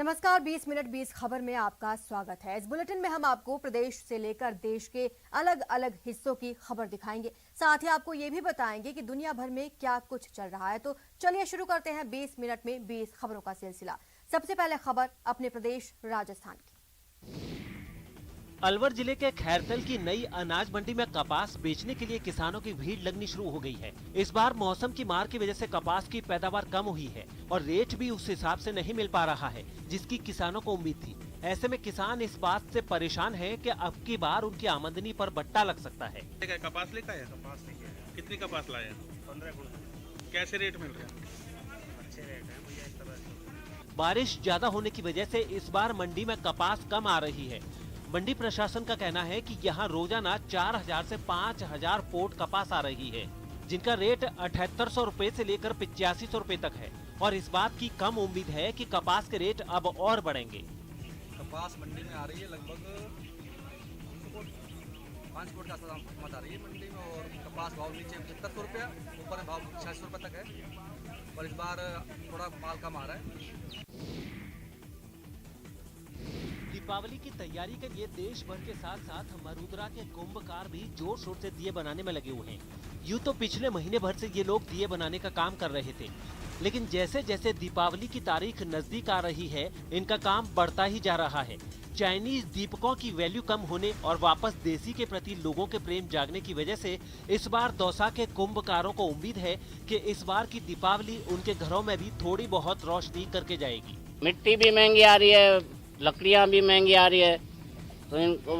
नमस्कार, 20 मिनट 20 खबर में आपका स्वागत है। इस बुलेटिन में हम आपको प्रदेश से लेकर देश के अलग अलग हिस्सों की खबर दिखाएंगे। साथ ही आपको ये भी बताएंगे कि दुनिया भर में क्या कुछ चल रहा है। तो चलिए शुरू करते हैं 20 मिनट में 20 खबरों का सिलसिला। सबसे पहले खबर अपने प्रदेश राजस्थान की। अलवर जिले के खैरतल की नई अनाज मंडी में कपास बेचने के लिए किसानों की भीड़ लगनी शुरू हो गई है। इस बार मौसम की मार की वजह से कपास की पैदावार कम हुई है और रेट भी उस हिसाब से नहीं मिल पा रहा है जिसकी किसानों को उम्मीद थी। ऐसे में किसान इस बात से परेशान है कि अब की बार उनकी आमदनी पर बट्टा लग सकता है। कपास लेकर आया? कपास लेके कितनी कपास लाया? 15 कुंटल। कैसे रेट मिल रहे हैं? अच्छे रेट है भैया। इस तरह बारिश ज्यादा होने की वजह से इस बार मंडी में कपास कम आ रही है। मंडी प्रशासन का कहना है कि यहाँ रोजाना 4000 से 5000 पोट कपास आ रही है, जिनका रेट 7800 रुपए से लेकर 8500 रुपए तक है और इस बात की कम उम्मीद है कि कपास के रेट अब और बढ़ेंगे। कपास मंडी में आ रही है लगभग 5 फुट का आसपास आ रही है मंडी में और कपास भाव नीचे 7500 रुपया, ऊपर भाव 8600 रुपये तक है और इस बार थोड़ा माल कम आ रहा है। दीपावली की तैयारी के लिए देश भर के साथ साथ मरुद्रा के कुंभकार भी जोर शोर से दिए बनाने में लगे हुए हैं। यूँ तो पिछले महीने भर से ये लोग दिए बनाने का काम कर रहे थे, लेकिन जैसे जैसे दीपावली की तारीख नजदीक आ रही है, इनका काम बढ़ता ही जा रहा है। चाइनीज दीपकों की वैल्यू कम होने और वापस देसी के प्रति लोगों के प्रेम जागने की वजह से इस बार दौसा के कुंभकारों को उम्मीद है कि इस बार की दीपावली उनके घरों में भी थोड़ी बहुत रोशनी करके जाएगी। मिट्टी भी महंगी आ रही है, लकड़ियाँ भी महंगी आ रही है, तो इनको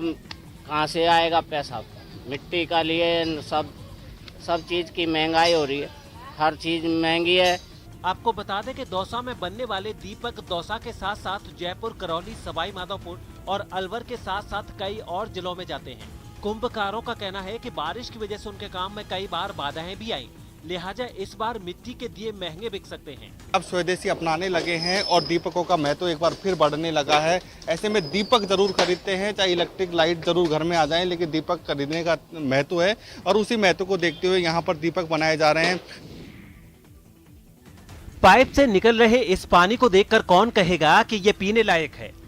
कहाँ से आएगा पैसा? मिट्टी का लिए सब चीज़ की महंगाई हो रही है, हर चीज़ महंगी है। आपको बता दें कि दौसा में बनने वाले दीपक दौसा के साथ साथ जयपुर, करौली, सवाई माधोपुर और अलवर के साथ साथ कई और जिलों में जाते हैं। कुंभकारों का कहना है कि बारिश की वजह से उनके काम में कई बार बाधाएं भी आई, लिहाजा इस बार मिट्टी के दिए महंगे बिक सकते हैं। अब स्वदेशी अपनाने लगे हैं और दीपकों का महत्व एक बार फिर बढ़ने लगा है। ऐसे में दीपक जरूर खरीदते हैं, चाहे इलेक्ट्रिक लाइट जरूर घर में आ जाए, लेकिन दीपक खरीदने का महत्व है और उसी महत्व को देखते हुए यहाँ पर दीपक बनाए जा रहे हैं। पाइप से निकल रहे इस पानी को देखकर कौन कहेगा कि ये पीने लायक है।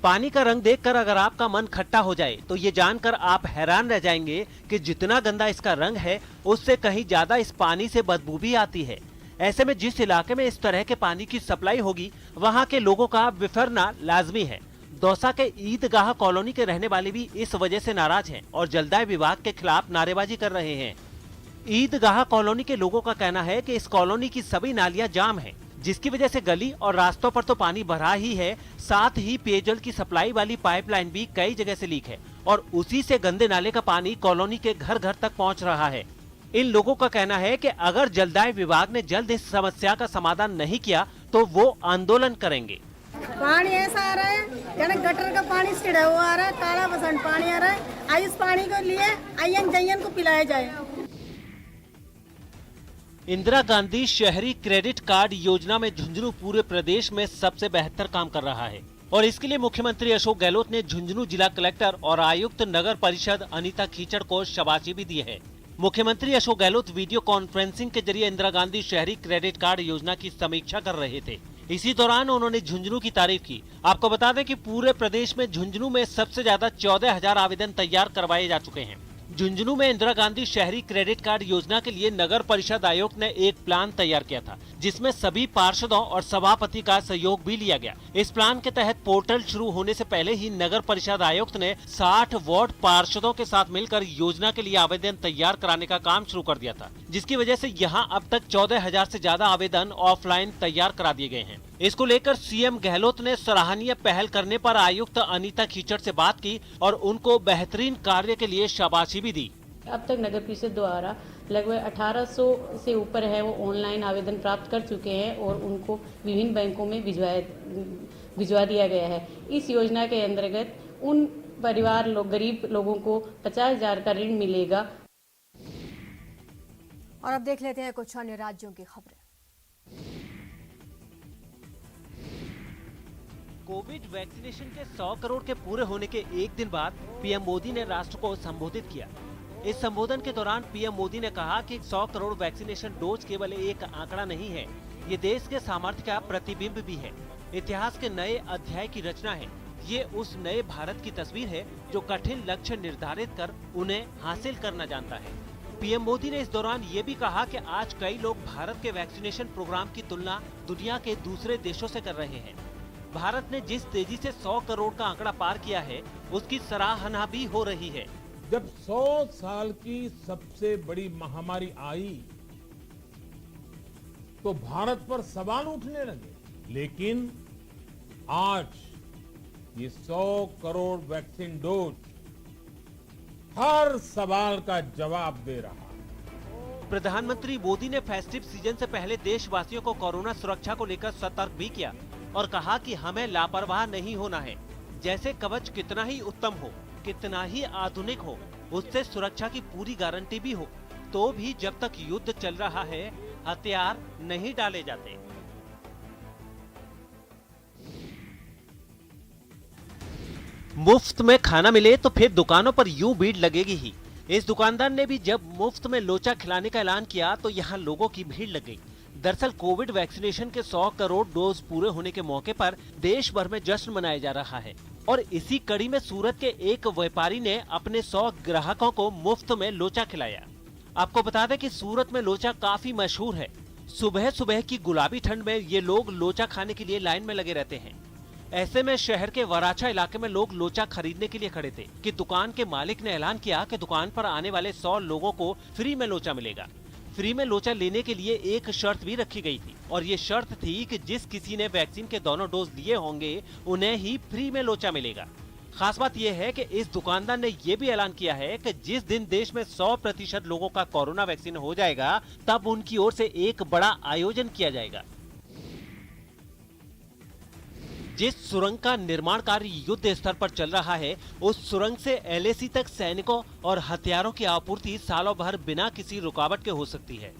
पानी का रंग देखकर अगर आपका मन खट्टा हो जाए तो ये जानकर आप हैरान रह जाएंगे कि जितना गंदा इसका रंग है उससे कहीं ज्यादा इस पानी से बदबू भी आती है। ऐसे में जिस इलाके में इस तरह के पानी की सप्लाई होगी वहाँ के लोगों का बिफरना लाजमी है। दौसा के ईदगाह कॉलोनी के रहने वाले भी इस वजह से नाराज हैं और जलदाय विभाग के खिलाफ नारेबाजी कर रहे हैं। ईदगाह कॉलोनी के लोगों का कहना है कि इस कॉलोनी की सभी नालियां जाम हैं, जिसकी वजह से गली और रास्तों पर तो पानी भरा ही है, साथ ही पेयजल की सप्लाई वाली पाइपलाइन भी कई जगह से लीक है और उसी से गंदे नाले का पानी कॉलोनी के घर घर तक पहुंच रहा है। इन लोगों का कहना है कि अगर जलदाय विभाग ने जल्द इस समस्या का समाधान नहीं किया तो वो आंदोलन करेंगे। पानी ऐसा आ रहा है यानी गटर का पानी सीधा हुआ आ रहा है, काला बसंत पानी आ रहा है। इस पानी को लिए आयन जयन को पिलाया जाए। इंदिरा गांधी शहरी क्रेडिट कार्ड योजना में झुंझुनू पूरे प्रदेश में सबसे बेहतर काम कर रहा है और इसके लिए मुख्यमंत्री अशोक गहलोत ने झुंझुनू जिला कलेक्टर और आयुक्त नगर परिषद अनीता कीचड़ को शाबाशी भी दी है। मुख्यमंत्री अशोक गहलोत वीडियो कॉन्फ्रेंसिंग के जरिए इंदिरा गांधी शहरी क्रेडिट कार्ड योजना की समीक्षा कर रहे थे। इसी दौरान उन्होंने झुंझुनू की तारीफ की। आपको बता दें कि पूरे प्रदेश में झुंझुनू में सबसे ज्यादा 14,000 आवेदन तैयार करवाए जा चुके हैं। झुंझुनू में इंदिरा गांधी शहरी क्रेडिट कार्ड योजना के लिए नगर परिषद आयुक्त ने एक प्लान तैयार किया था, जिसमें सभी पार्षदों और सभापति का सहयोग भी लिया गया। इस प्लान के तहत पोर्टल शुरू होने से पहले ही नगर परिषद आयुक्त ने 60 वार्ड पार्षदों के साथ मिलकर योजना के लिए आवेदन तैयार कराने का काम शुरू कर दिया था, जिसकी वजह से यहाँ अब तक 14,000 से ज्यादा आवेदन ऑफलाइन तैयार करा दिए गए हैं। इसको लेकर सीएम गहलोत ने सराहनीय पहल करने पर आयुक्त अनीता कीचड़ से बात की और उनको बेहतरीन कार्य के लिए शाबाशी भी दी। अब तक नगर परिषद द्वारा लगभग 1800 से ऊपर है वो ऑनलाइन आवेदन प्राप्त कर चुके हैं और उनको विभिन्न बैंकों में भिजवा दिया गया है। इस योजना के अंतर्गत उन गरीब लोगों को 50,000 का ऋण मिलेगा। और अब देख लेते हैं कुछ अन्य राज्यों की खबरें। कोविड वैक्सीनेशन के 100 करोड़ के पूरे होने के एक दिन बाद पीएम मोदी ने राष्ट्र को संबोधित किया। इस संबोधन के दौरान पीएम मोदी ने कहा कि 100 करोड़ वैक्सीनेशन डोज केवल एक आंकड़ा नहीं है, ये देश के सामर्थ्य का प्रतिबिंब भी है। इतिहास के नए अध्याय की रचना है। ये उस नए भारत की तस्वीर है जो कठिन लक्ष्य निर्धारित कर उन्हें हासिल करना जानता है। पीएम मोदी ने इस दौरान ये भी कहा कि आज कई लोग भारत के वैक्सीनेशन प्रोग्राम की तुलना दुनिया के दूसरे देशों से कर रहे हैं। भारत ने जिस तेजी से 100 करोड़ का आंकड़ा पार किया है, उसकी सराहना भी हो रही है। जब 100 साल की सबसे बड़ी महामारी आई तो भारत पर सवाल उठने लगे, लेकिन आज ये 100 करोड़ वैक्सीन डोज हर सवाल का जवाब दे रहा है। प्रधानमंत्री मोदी ने फेस्टिव सीजन से पहले देशवासियों को कोरोना सुरक्षा को लेकर सतर्क भी किया और कहा कि हमें लापरवाह नहीं होना है। जैसे कवच कितना ही उत्तम हो, कितना ही आधुनिक हो, उससे सुरक्षा की पूरी गारंटी भी हो, तो भी जब तक युद्ध चल रहा है, हथियार नहीं डाले जाते। मुफ्त में खाना मिले तो फिर दुकानों पर यूं भीड़ लगेगी ही। इस दुकानदार ने भी जब मुफ्त में लोचा खिलाने का ऐलान किया तो यहाँ लोगों की भीड़ लग गई। दरअसल कोविड वैक्सीनेशन के 100 करोड़ डोज पूरे होने के मौके पर देश भर में जश्न मनाया जा रहा है और इसी कड़ी में सूरत के एक व्यापारी ने अपने 100 ग्राहकों को मुफ्त में लोचा खिलाया। आपको बता दें कि सूरत में लोचा काफी मशहूर है। सुबह सुबह की गुलाबी ठंड में ये लोग लोचा खाने के लिए लाइन में लगे रहते हैं। ऐसे में शहर के वराछा इलाके में लोग लोचा खरीदने के लिए खड़े थे कि दुकान के मालिक ने ऐलान किया कि दुकान पर आने वाले 100 लोगों को फ्री में लोचा मिलेगा। फ्री में लोचा लेने के लिए एक शर्त भी रखी गई थी और ये शर्त थी कि जिस किसी ने वैक्सीन के दोनों डोज लिए होंगे उन्हें ही फ्री में लोचा मिलेगा। खास बात यह है कि इस दुकानदार ने ये भी ऐलान किया है कि जिस दिन देश में 100% लोगों का कोरोना वैक्सीन हो जाएगा, तब उनकी ओर से एक बड़ा आयोजन किया जाएगा। जिस सुरंग का निर्माण कार्य युद्ध स्तर पर चल रहा है, उस सुरंग से LAC तक सैनिकों और हथियारों की आपूर्ति सालों भर बिना किसी रुकावट के हो सकती है।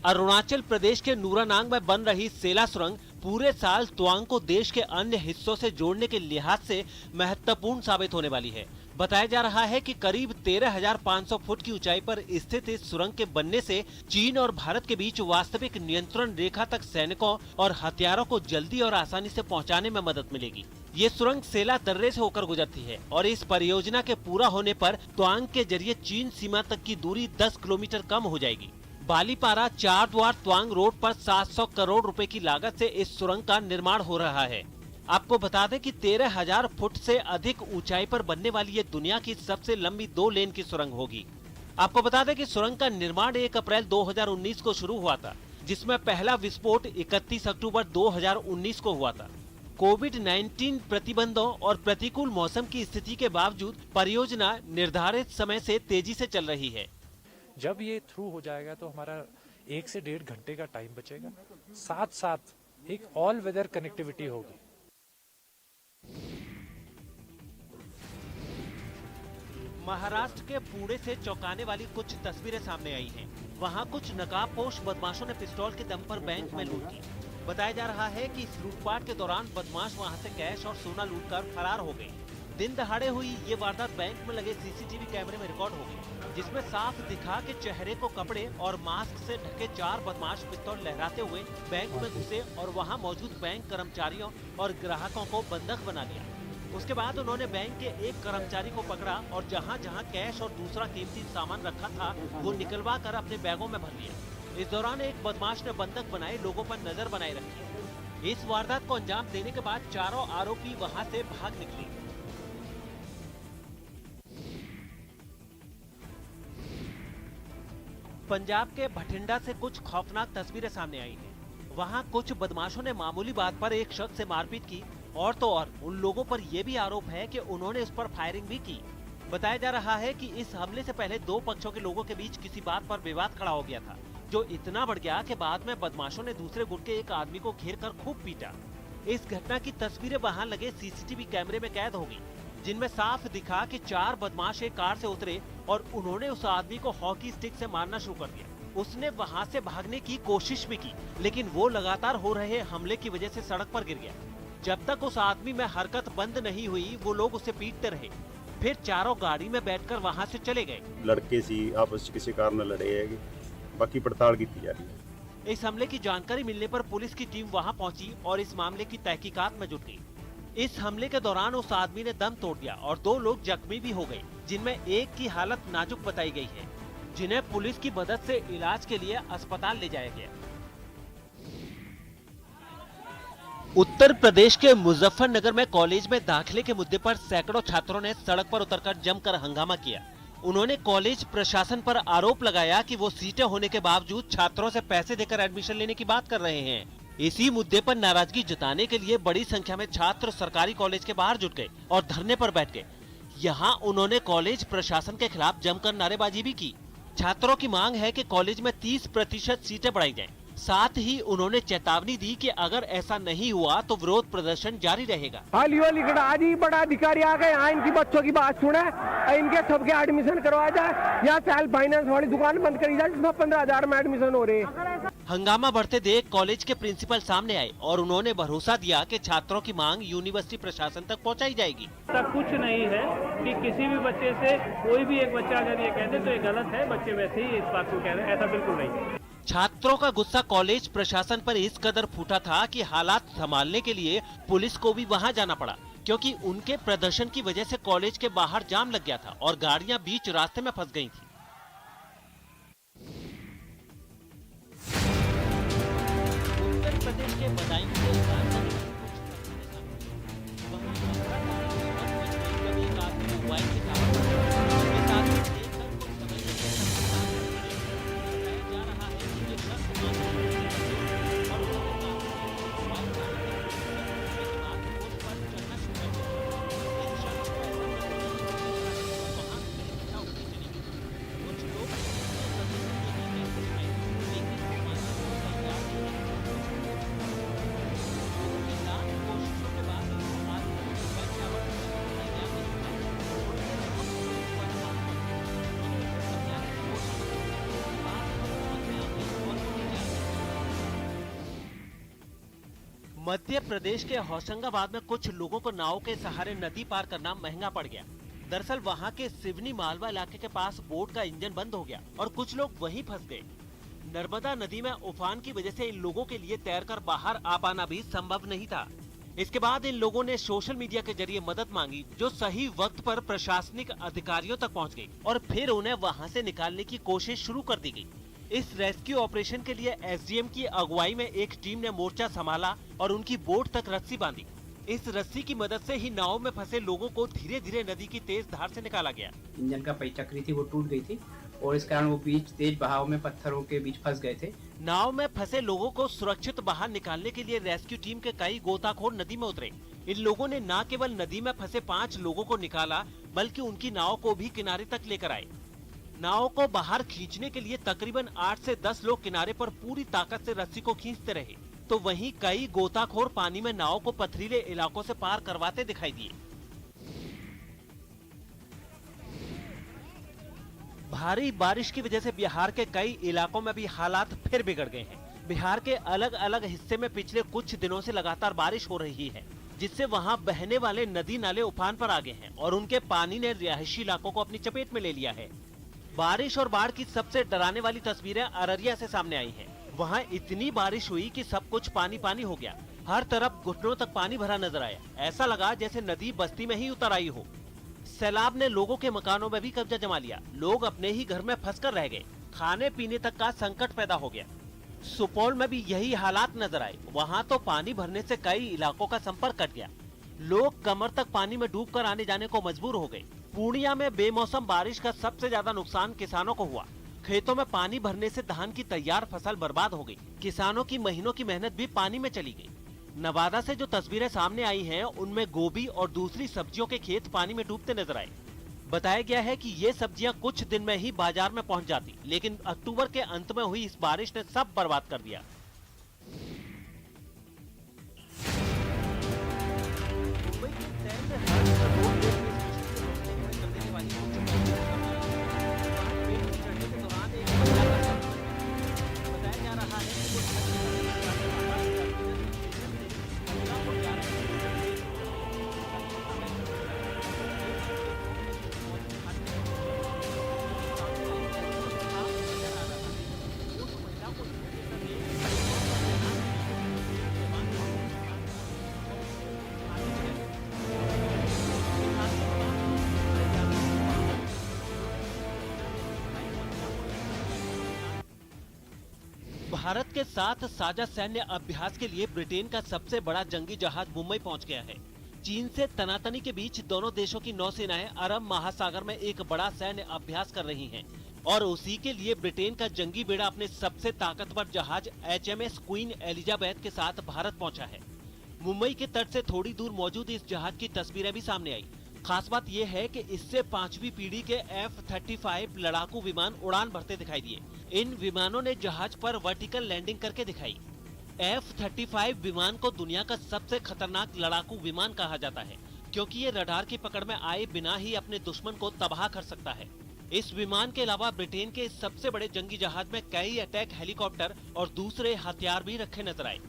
अरुणाचल प्रदेश के नूरानांग में बन रही सेला सुरंग पूरे साल तवांग को देश के अन्य हिस्सों से जोड़ने के लिहाज से महत्वपूर्ण साबित होने वाली है। बताया जा रहा है कि करीब 13,500 फुट की ऊंचाई पर स्थित इस सुरंग के बनने से चीन और भारत के बीच वास्तविक नियंत्रण रेखा तक सैनिकों और हथियारों को जल्दी और आसानी से पहुंचाने में मदद मिलेगी। ये सुरंग सेला दर्रे से होकर गुजरती है और इस परियोजना के पूरा होने पर तवांग के जरिए चीन सीमा तक की दूरी 10 किलोमीटर कम हो जाएगी। बालीपारा चार द्वार तवांग रोड पर 700 करोड़ रुपए की लागत से इस सुरंग का निर्माण हो रहा है। आपको बता दें कि 13,000 फुट से अधिक ऊंचाई पर बनने वाली ये दुनिया की सबसे लंबी 2 लेन की सुरंग होगी। आपको बता दें कि सुरंग का निर्माण 1 अप्रैल 2019 को शुरू हुआ था, जिसमें पहला विस्फोट 31 अक्टूबर 2019 को हुआ था। कोविड-19 प्रतिबंधों और प्रतिकूल मौसम की स्थिति के बावजूद परियोजना निर्धारित समय से तेजी से चल रही है। जब ये थ्रू हो जाएगा तो हमारा 1 से 1.5 घंटे का टाइम बचेगा, साथ साथ एक ऑल वेदर कनेक्टिविटी होगी। महाराष्ट्र के पुणे से चौंकाने वाली कुछ तस्वीरें सामने आई हैं। वहां कुछ नकाबपोश बदमाशों ने पिस्तौल के दम पर बैंक में लूट की। बताया जा रहा है कि इस लूटपाट के दौरान बदमाश वहां से कैश और सोना लूटकर फरार हो गए। दिन दहाड़े हुई ये वारदात बैंक में लगे CCTV कैमरे में रिकॉर्ड हो गई, जिसमें साफ दिखा कि चेहरे को कपड़े और मास्क से ढके 4 बदमाश पिस्तौल लहराते हुए बैंक में घुसे और वहां मौजूद बैंक कर्मचारियों और ग्राहकों को बंधक बना लिया। उसके बाद उन्होंने बैंक के एक कर्मचारी को पकड़ा और जहां जहां कैश और दूसरा कीमती सामान रखा था वो निकलवा कर अपने बैगों में भर लिया। इस दौरान एक बदमाश ने बंधक बनाए लोगों पर नजर बनाए रखी। इस वारदात को अंजाम देने के बाद चारों आरोपी वहां से भाग निकले। पंजाब के भटिंडा से कुछ खौफनाक तस्वीरें सामने आई हैं। वहां कुछ बदमाशों ने मामूली बात पर एक शख्स से मारपीट की और तो और उन लोगों पर यह भी आरोप है कि उन्होंने उस पर फायरिंग भी की। बताया जा रहा है कि इस हमले से पहले 2 पक्षों के लोगों के बीच किसी बात पर विवाद खड़ा हो गया था, जो इतना बढ़ गया कि बाद में बदमाशों ने दूसरे गुट के एक आदमी को घेर कर खूब पीटा। इस घटना की तस्वीरें वहां लगे CCTV कैमरे में कैद हो गई, जिनमें साफ दिखा कि 4 बदमाश एक कार से उतरे और उन्होंने उस आदमी को हॉकी स्टिक से मारना शुरू कर दिया। उसने वहां से भागने की कोशिश भी की, लेकिन वो लगातार हो रहे हमले की वजह से सड़क पर गिर गया। जब तक उस आदमी में हरकत बंद नहीं हुई, वो लोग उसे पीटते रहे। फिर चारों गाड़ी में बैठकर वहां से चले गए। लड़के सी आपस किसी कारण लड़े है, बाकी पड़ताल की जा रही है। इस हमले की जानकारी मिलने पर पुलिस की टीम वहां पहुंची और इस मामले की तहकीकात में जुट गई। इस हमले के दौरान उस आदमी ने दम तोड़ दिया और 2 लोग जख्मी भी हो गए, जिनमें एक की हालत नाजुक बताई गई है, जिन्हें पुलिस की मदद से इलाज के लिए अस्पताल ले जाया गया। उत्तर प्रदेश के मुजफ्फरनगर में कॉलेज में दाखिले के मुद्दे पर सैकड़ों छात्रों ने सड़क पर उतरकर जमकर हंगामा किया। उन्होंने कॉलेज प्रशासन पर आरोप लगाया कि वो सीटें होने के बावजूद छात्रों से पैसे देकर एडमिशन लेने की बात कर रहे हैं। इसी मुद्दे पर नाराजगी जताने के लिए बड़ी संख्या में छात्र सरकारी कॉलेज के बाहर जुट गए और धरने पर बैठ गए। यहाँ उन्होंने कॉलेज प्रशासन के खिलाफ जमकर नारेबाजी भी की। छात्रों की मांग है कि कॉलेज में 30% सीटें बढ़ाई जाएं। साथ ही उन्होंने चेतावनी दी कि अगर ऐसा नहीं हुआ तो विरोध प्रदर्शन जारी रहेगा। आज ही बड़ा अधिकारी आ गए, यहाँ इनकी बच्चों की बात सुने, इनके सबके एडमिशन करवाया जाए या सेल्फ फाइनेंस वाली दुकान बंद करी जाए जिसमें 15,000 में एडमिशन हो रहे हैं। हंगामा बढ़ते देख कॉलेज के प्रिंसिपल सामने आए और उन्होंने भरोसा दिया कि छात्रों की मांग यूनिवर्सिटी प्रशासन तक पहुंचाई जाएगी। ऐसा कुछ नहीं है कि किसी भी बच्चे से कोई भी एक बच्चा अगर ये कहते तो ये गलत है, बच्चे वैसे ही इस बात को कह रहे हैं, ऐसा बिल्कुल नहीं। छात्रों का गुस्सा कॉलेज प्रशासन पर इस कदर फूटा था कि हालात संभालने के लिए पुलिस को भी वहां जाना पड़ा, क्योंकि उनके प्रदर्शन की वजह से कॉलेज के बाहर जाम लग गया था और गाड़ियां बीच रास्ते में फंस गई थी। उत्तर प्रदेश के बदायूं के मध्य प्रदेश के होशंगाबाद में कुछ लोगों को नाव के सहारे नदी पार करना महंगा पड़ गया। दरअसल वहां के सिवनी मालवा इलाके के पास बोट का इंजन बंद हो गया और कुछ लोग वहीं फंस गए। नर्मदा नदी में उफान की वजह से इन लोगों के लिए तैरकर बाहर आ पाना भी संभव नहीं था। इसके बाद इन लोगों ने सोशल मीडिया के जरिए मदद मांगी, जो सही वक्त पर प्रशासनिक अधिकारियों तक पहुंच गई और फिर उन्हें वहां से निकालने की कोशिश शुरू कर दी गई। इस रेस्क्यू ऑपरेशन के लिए एसडीएम की अगुवाई में एक टीम ने मोर्चा संभाला और उनकी बोट तक रस्सी बांधी। इस रस्सी की मदद से ही नाव में फंसे लोगों को धीरे धीरे नदी की तेज धार से निकाला गया। इंजन का पहिचक्री थी वो टूट गई थी और इस कारण वो बीच तेज बहाव में पत्थरों के बीच फंस गए थे। नाव में फंसे लोगों को सुरक्षित बाहर निकालने के लिए रेस्क्यू टीम के कई गोताखोर नदी में उतरे। इन लोगों ने न केवल नदी में फंसे 5 लोगों को निकाला, बल्कि उनकी नाव को भी किनारे तक लेकर आए। नाव को बाहर खींचने के लिए तकरीबन 8 से 10 लोग किनारे पर पूरी ताकत से रस्सी को खींचते रहे, तो वहीं कई गोताखोर पानी में नाव को पथरीले इलाकों से पार करवाते दिखाई दिए। भारी बारिश की वजह से बिहार के कई इलाकों में भी हालात फिर बिगड़ गए हैं। बिहार के अलग अलग हिस्से में पिछले कुछ दिनों से लगातार बारिश हो रही है, जिससे वहां बहने वाले नदी नाले उफान पर आ गए हैं और उनके पानी ने रिहायशी इलाकों को अपनी चपेट में ले लिया है। बारिश और बाढ़ की सबसे डराने वाली तस्वीरें अररिया से सामने आई हैं। वहां इतनी बारिश हुई कि सब कुछ पानी पानी हो गया। हर तरफ घुटनों तक पानी भरा नजर आया। ऐसा लगा जैसे नदी बस्ती में ही उतर आई हो। सैलाब ने लोगों के मकानों में भी कब्जा जमा लिया। लोग अपने ही घर में फंसकर रह गए। खाने पीने तक का संकट पैदा हो गया। सुपौल में भी यही हालात नजर आए। वहाँ तो पानी भरने से कई इलाकों का संपर्क कट गया। लोग कमर तक पानी में डूबकर आने जाने को मजबूर हो गए। पूर्णिया में बेमौसम बारिश का सबसे ज्यादा नुकसान किसानों को हुआ। खेतों में पानी भरने से धान की तैयार फसल बर्बाद हो गई। किसानों की महीनों की मेहनत भी पानी में चली गई। नवादा से जो तस्वीरें सामने आई हैं, उनमें गोभी और दूसरी सब्जियों के खेत पानी में डूबते नजर आए। बताया गया है कि ये सब्जियां कुछ दिन में ही बाजार में पहुंच जाती, लेकिन अक्टूबर के अंत में हुई इस बारिश ने सब बर्बाद कर दिया। भारत के साथ साझा सैन्य अभ्यास के लिए ब्रिटेन का सबसे बड़ा जंगी जहाज मुंबई पहुंच गया है। चीन से तनातनी के बीच दोनों देशों की नौसेनाएं अरब महासागर में एक बड़ा सैन्य अभ्यास कर रही हैं और उसी के लिए ब्रिटेन का जंगी बेड़ा अपने सबसे ताकतवर जहाज HMS क्वीन एलिजाबेथ के साथ भारत पहुंचा है। मुंबई के तट से थोड़ी दूर मौजूद इस जहाज की तस्वीरें भी सामने आई। खास बात यह है कि इससे 5वीं पीढ़ी के F-35 लड़ाकू विमान उड़ान भरते दिखाई दिए। इन विमानों ने जहाज पर वर्टिकल लैंडिंग करके दिखाई। F-35 विमान को दुनिया का सबसे खतरनाक लड़ाकू विमान कहा जाता है, क्योंकि ये रडार की पकड़ में आए बिना ही अपने दुश्मन को तबाह कर सकता है। इस विमान के अलावा ब्रिटेन के सबसे बड़े जंगी जहाज में कई अटैक हेलीकॉप्टर और दूसरे हथियार भी रखे नजर आए।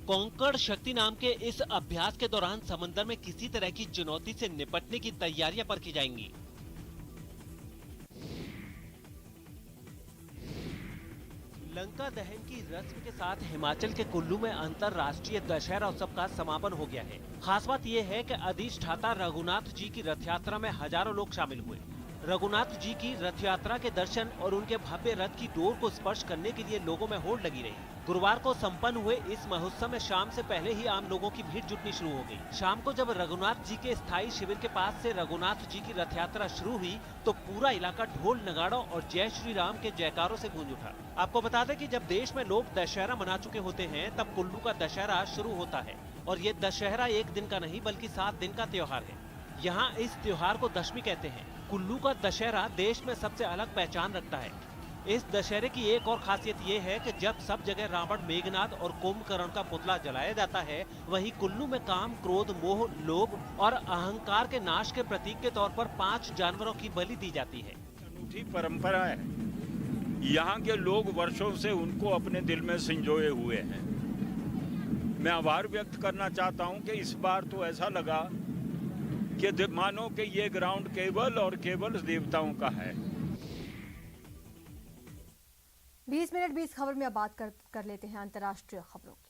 कॉन्कर्ड शक्ति नाम के इस अभ्यास के दौरान समंदर में किसी तरह की चुनौती से निपटने की तैयारियां पर की जाएंगी। लंका दहन की रस्म के साथ हिमाचल के कुल्लू में अंतर्राष्ट्रीय दशहरा उत्सव का समापन हो गया है। खास बात यह है कि अधिष्ठाता रघुनाथ जी की रथ यात्रा में हजारों लोग शामिल हुए। रघुनाथ जी की रथ यात्रा के दर्शन और उनके भव्य रथ की डोर को स्पर्श करने के लिए लोगों में होड़ लगी रही। गुरुवार को संपन्न हुए इस महोत्सव में शाम से पहले ही आम लोगों की भीड़ जुटनी शुरू हो गई। शाम को जब रघुनाथ जी के स्थायी शिविर के पास से रघुनाथ जी की रथ यात्रा शुरू हुई तो पूरा इलाका ढोल नगाड़ों और जय श्री राम के जयकारों से गूंज उठा। आपको बता दें कि जब देश में लोग दशहरा मना चुके होते हैं तब कुल्लू का दशहरा शुरू होता है और ये दशहरा एक दिन का नहीं बल्कि 7 दिन का त्योहार है। यहाँ इस त्योहार को दशमी कहते हैं। कुल्लू का दशहरा देश में सबसे अलग पहचान रखता है। इस दशहरे की एक और खासियत ये है कि जब सब जगह रावण, मेघनाद और कुंभकर्ण का पुतला जलाया जाता है, वहीं कुल्लू में काम, क्रोध, मोह, लोभ और अहंकार के नाश के प्रतीक के तौर पर 5 जानवरों की बलि दी जाती है। अनूठी परंपरा है। यहाँ के लोग वर्षों से उनको अपने दिल में संजोए हुए हैं। मैं आभार व्यक्त करना चाहता हूँ कि इस बार तो ऐसा लगा कि मानो कि ये ग्राउंड केवल और केवल देवताओं का है। 20 मिनट 20 खबर में अब बात कर लेते हैं अंतर्राष्ट्रीय खबरों की।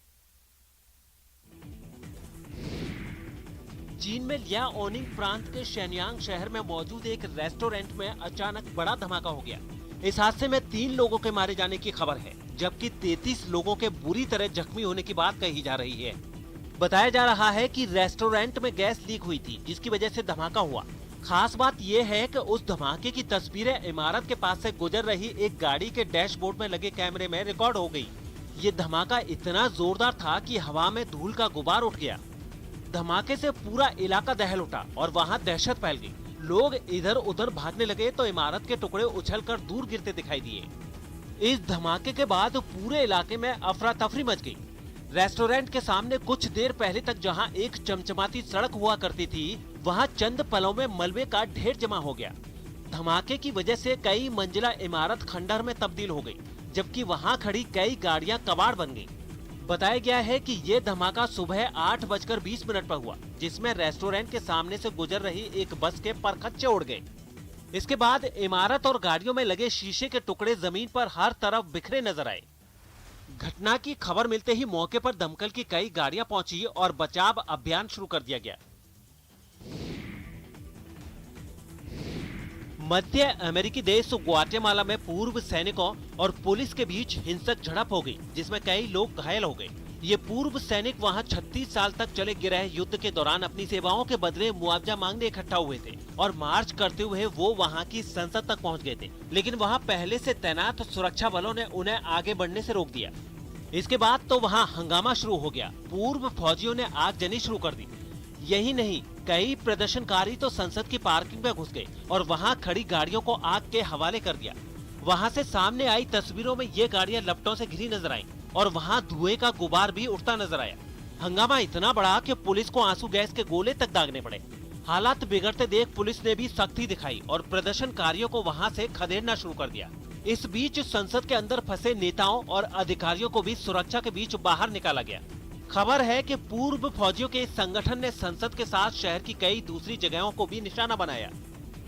चीन में लियाओनिंग प्रांत के शेनयांग शहर में मौजूद एक रेस्टोरेंट में अचानक बड़ा धमाका हो गया। इस हादसे में 3 लोगों के मारे जाने की खबर है, जबकि 33 लोगों के बुरी तरह जख्मी होने की बात कही जा रही है। बताया जा रहा है कि रेस्टोरेंट में गैस लीक हुई थी, जिसकी वजह से धमाका हुआ। खास बात यह है कि उस धमाके की तस्वीरें इमारत के पास से गुजर रही एक गाड़ी के डैशबोर्ड में लगे कैमरे में रिकॉर्ड हो गई। ये धमाका इतना जोरदार था कि हवा में धूल का गुबार उठ गया। धमाके से पूरा इलाका दहल उठा और वहाँ दहशत फैल गई। लोग इधर उधर भागने लगे तो इमारत के टुकड़े उछलकर दूर गिरते दिखाई दिए। इस धमाके के बाद पूरे इलाके में अफरा तफरी मच गई। रेस्टोरेंट के सामने कुछ देर पहले तक जहां एक चमचमाती सड़क हुआ करती थी, वहां चंद पलों में मलबे का ढेर जमा हो गया। धमाके की वजह से कई मंजिला इमारत खंडहर में तब्दील हो गई, जबकि वहां खड़ी कई गाड़ियां कबाड़ बन गईं। बताया गया है कि ये धमाका सुबह 8:20 पर हुआ, जिसमें रेस्टोरेंट के सामने से गुजर रही एक बस के परखच्चे उड़ गए। इसके बाद इमारत और गाड़ियों में लगे शीशे के टुकड़े जमीन पर हर तरफ बिखरे नजर आए। घटना की खबर मिलते ही मौके पर दमकल की कई गाड़ियां पहुंची और बचाव अभियान शुरू कर दिया गया। मध्य अमेरिकी देश ग्वाटेमाला में पूर्व सैनिकों और पुलिस के बीच हिंसक झड़प हो गई, जिसमें कई लोग घायल हो गए। ये पूर्व सैनिक वहां 36 साल तक चले गृह युद्ध के दौरान अपनी सेवाओं के बदले मुआवजा मांगने इकट्ठा हुए थे और मार्च करते हुए वो वहां की संसद तक पहुंच गए थे, लेकिन वहां पहले से तैनात सुरक्षा बलों ने उन्हें आगे बढ़ने से रोक दिया। इसके बाद तो वहां हंगामा शुरू हो गया। पूर्व फौजियों ने आगजनी शुरू कर दी। यही नहीं, कई प्रदर्शनकारी तो संसद की पार्किंग में घुस गए और वहां खड़ी गाड़ियों को आग के हवाले कर दिया। वहां से सामने आई तस्वीरों में ये गाड़ियां लपटों से घिरी नजर आईं और वहां धुएं का गुबार भी उठता नजर आया। हंगामा इतना बड़ा कि पुलिस को आंसू गैस के गोले तक दागने पड़े। हालात बिगड़ते देख पुलिस ने भी सख्ती दिखाई और प्रदर्शनकारियों को वहां से खदेड़ना शुरू कर दिया। इस बीच संसद के अंदर फंसे नेताओं और अधिकारियों को भी सुरक्षा के बीच बाहर निकाला गया। खबर है कि पूर्व फौजियों के इस संगठन ने संसद के साथ शहर की कई दूसरी जगहों को भी निशाना बनाया।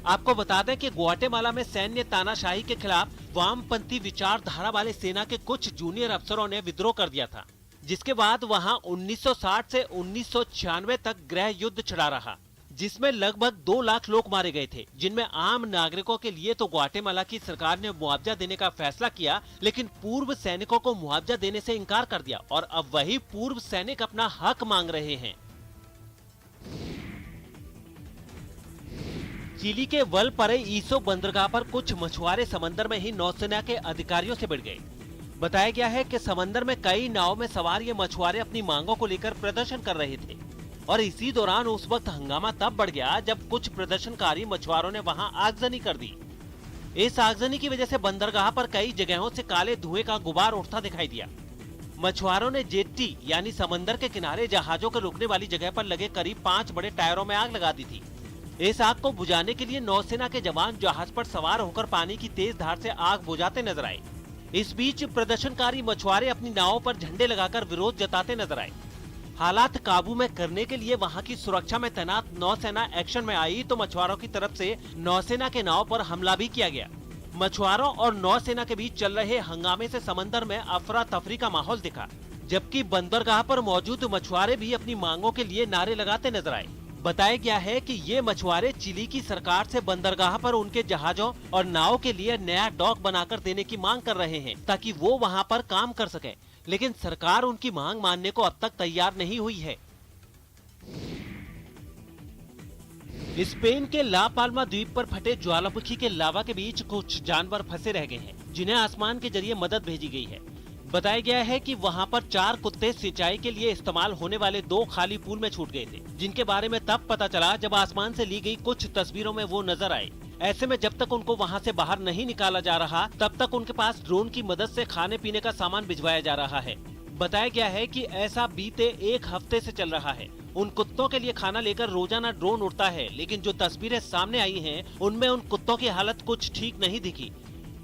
आपको बता दें कि ग्वाटेमाला में सैन्य तानाशाही के खिलाफ वामपंथी विचारधारा वाले सेना के कुछ जूनियर अफसरों ने विद्रोह कर दिया था, जिसके बाद वहां 1960 से 1996 तक गृह युद्ध छिड़ा रहा। जिसमें लगभग 2 लाख लोग मारे गए थे, जिनमें आम नागरिकों के लिए तो ग्वाटेमाला की सरकार ने मुआवजा देने का फैसला किया, लेकिन पूर्व सैनिकों को मुआवजा देने से इनकार कर दिया और अब वही पूर्व सैनिक अपना हक मांग रहे हैं। चिली के वलपरे ईसो बंदरगाह पर कुछ मछुआरे समंदर में ही नौसेना के अधिकारियों से भिड़ गए। बताया गया है कि समंदर में कई नाव में सवार ये मछुआरे अपनी मांगों को लेकर प्रदर्शन कर रहे थे और इसी दौरान उस वक्त हंगामा तब बढ़ गया जब कुछ प्रदर्शनकारी मछुआरों ने वहां आगजनी कर दी। इस आगजनी की वजह से बंदरगाह पर कई जगहों से काले धुएं का गुबार उठता दिखाई दिया। मछुआरों ने जेट्टी यानी समंदर के किनारे जहाजों के रुकने वाली जगह पर लगे करीब 5 बड़े टायरों में आग लगा दी थी। इस आग को बुझाने के लिए नौसेना के जवान जहाज पर सवार होकर पानी की तेज धार से आग बुझाते नजर आए। इस बीच प्रदर्शनकारी मछुआरे अपनी नावों पर झंडे लगाकर विरोध जताते नजर आए। हालात काबू में करने के लिए वहां की सुरक्षा में तैनात नौसेना एक्शन में आई तो मछुआरों की तरफ से नौसेना के नाव पर हमला भी किया गया। मछुआरों और नौसेना के बीच चल रहे हंगामे से समंदर में अफरा तफरी का माहौल दिखा, जबकि बंदरगाह पर मौजूद मछुआरे भी अपनी मांगों के लिए नारे लगाते नजर आए। बताया गया है कि ये मछुआरे चिली की सरकार से बंदरगाह पर उनके जहाजों और नाव के लिए नया डॉक बनाकर देने की मांग कर रहे हैं ताकि वो वहां पर काम कर सके, लेकिन सरकार उनकी मांग मानने को अब तक तैयार नहीं हुई है। स्पेन के ला पाल्मा द्वीप पर फटे ज्वालामुखी के लावा के बीच कुछ जानवर फंसे रह गए हैं, जिन्हें आसमान के जरिए मदद भेजी गई है। बताया गया है कि वहां पर 4 कुत्ते सिंचाई के लिए इस्तेमाल होने वाले 2 खाली पूल में छूट गए थे, जिनके बारे में तब पता चला जब आसमान से ली गई कुछ तस्वीरों में वो नजर आए। ऐसे में जब तक उनको वहां से बाहर नहीं निकाला जा रहा, तब तक उनके पास ड्रोन की मदद से खाने पीने का सामान भिजवाया जा रहा है। बताया गया है कि ऐसा बीते 1 हफ्ते से चल रहा है। उन कुत्तों के लिए खाना लेकर रोजाना ड्रोन उड़ता है, लेकिन जो तस्वीरें सामने आई हैं, उनमें उन कुत्तों की हालत कुछ ठीक नहीं दिखी।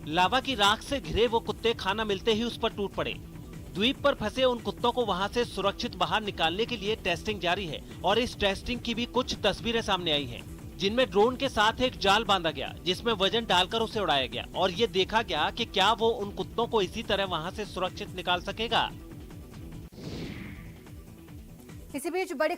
लावा की राख से घिरे वो कुत्ते खाना मिलते ही उस पर टूट पड़े। द्वीप पर फंसे उन कुत्तों को वहां से सुरक्षित बाहर निकालने के लिए टेस्टिंग जारी है और इस टेस्टिंग की भी कुछ तस्वीरें सामने आई हैं, जिनमें ड्रोन के साथ एक जाल बांधा गया जिसमें वजन डालकर उसे उड़ाया गया और ये देखा गया कि क्या वो उन कुत्तों को इसी तरह वहां से सुरक्षित निकाल सकेगा। इसी बीच बड़ी